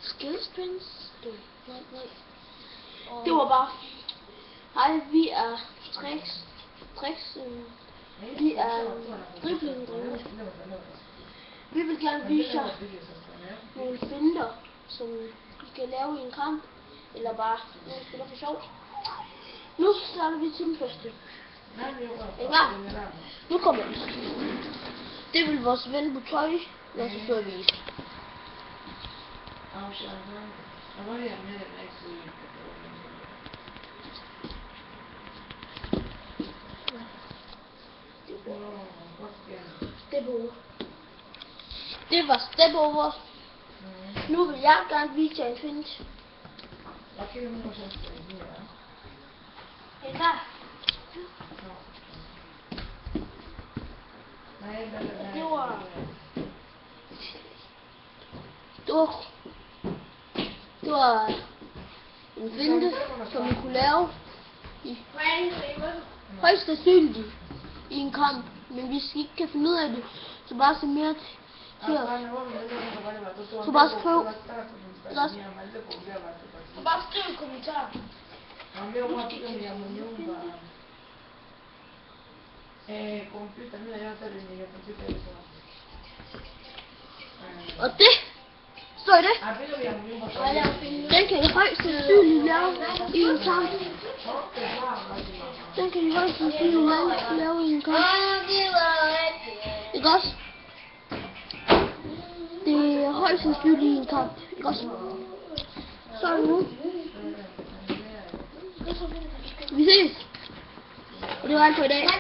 Skillstrings. Nej. Det var bare. Hej, vi er Trix. Vi er driblingdrenge. Vi vil gerne vise jer nogle finter, som vi kan lave i en kamp, eller bare når vi spiller for sjov. Nu starter vi til den første. Er I klar? Nu kommer vi. Det vil vores ven på tøj, lad os så vise. Det var step over. Nu vil jeg gerne vise jer en fint. Er I klar? Det var en finte, som vi kunne lave i højst sandsynligt i en kamp, men hvis I ikke kan finde ud af det, så bare se mere til os. Så bare skriv. Så bare skriv en kommentar. Og det står i det. Den kan I højst sandsynligt lave i en kamp. Ikke også? Det er højst sandsynligt i en kamp. Ikke også? Så er det nu. Vi ses. Og det var alt for i dag.